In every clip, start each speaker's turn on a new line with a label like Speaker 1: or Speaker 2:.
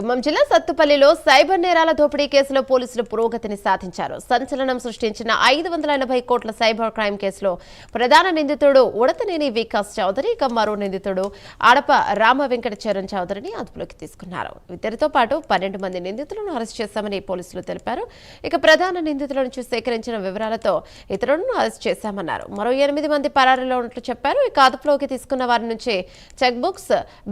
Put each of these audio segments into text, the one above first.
Speaker 1: ఖమ్మం జిల్లా సత్తుపల్లిలో సైబర్ నేరాల దోపిడీ కేసులో పోలీసులు పురోగతిని సాధించారు. సంచలనం సృష్టించిన 580 కోట్ల సైబర్ క్రైమ్ కేసులో ప్రధాన నిందితుడు ఉడతనేని వికాస్ చౌదరి, ఇక మరో నిందితుడు ఆడప రామ వెంకట చరణ్ చౌదరిని అదుపులోకి తీసుకున్నారు. ఇద్దరితో పాటు 12 మంది నిందితులను అరెస్ట్ చేశామని పోలీసులు తెలిపారు. ఇక ప్రధాన నిందితుల నుంచి సేకరించిన వివరాలతో ఇతరులను అరెస్ట్ చేశామన్నారు. మరో 8 మంది పరారీలో ఉన్నట్లు చెప్పారు. ఇక అదుపులోకి తీసుకున్న వారి నుంచి చెక్ బుక్స్,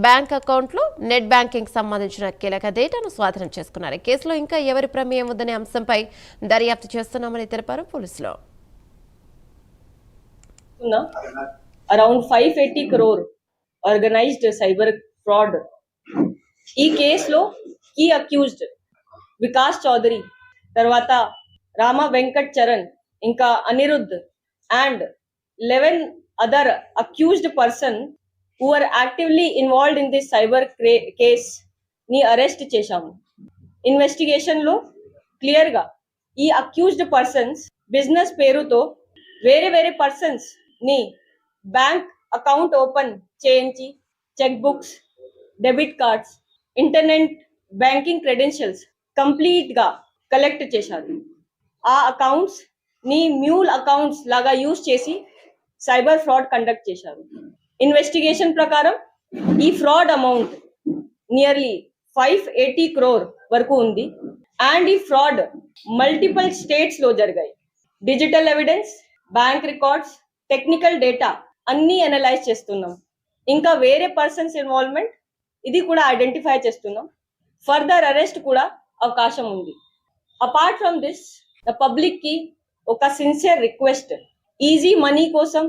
Speaker 1: బ్యాంక్ అకౌంట్లు, నెట్ బ్యాంకింగ్ సంబంధించిన కీలక డేటాను స్వాధీనం చేసుకున్నారు. కేసులో ఇంకా ఎవరి ప్రమేయం ఉందనే అంశంపై దర్యాప్తు చేస్తున్నామని తెలిపారు పోలీసులు.
Speaker 2: Around 580 crore organised cyber fraud. ఈ కేసులో కీ అక్యూజ్డ్ వికాస్ చౌదరి, తర్వాత రామ వెంకట్ చరణ్, ఇంకా Anirudh and 11 other accused person who are actively involved in this cyber case ని అరెస్ట్ చేశాము. ఇన్వెస్టిగేషన్ లో క్లియర్ గా ఈ అక్యూజ్డ్ పర్సన్స్ బిజినెస్ పేరుతో వేరే వేరే పర్సన్స్ ని బ్యాంక్ అకౌంట్ ఓపెన్ చేయించి cheque books, debit cards, internet banking credentials complete గా కలెక్ట్ చేశారు. ఆ అకౌంట్స్ ని మ్యూల్ అకౌంట్స్ లాగా యూజ్ చేసి సైబర్ ఫ్రాడ్ కండక్ట్ చేశారు. ఇన్వెస్టిగేషన్ ప్రకారం ఈ ఫ్రాడ్ అమౌంట్ నియర్లీ 580 crore వరకు ఉంది. అండ్ ఈ ఫ్రాడ్ మల్టిపుల్ స్టేట్స్ లో జరిగాయి. Digital evidence, bank records, technical data అన్ని అనలైజ్ చేస్తున్నాం. ఇంకా వేరే పర్సన్స్ ఇన్వాల్వ్మెంట్ ఇది కూడా ఐడెంటిఫై చేస్తున్నాం. ఫర్దర్ అరెస్ట్ కూడా అవకాశం ఉంది. Apart from this, the public కి ఒక సిన్సియర్ రిక్వెస్ట్, ఈజీ మనీ కోసం,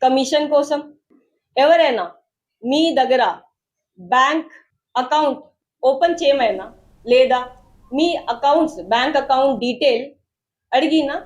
Speaker 2: కమిషన్ కోసం ఎవరైనా మీ దగ్గర బ్యాంక్ అకౌంట్ ఓపెన్ చేయమైనా లేదా మీ అకౌంట్స్ బ్యాంక్ అకౌంట్ డీటెయిల్ అడిగినా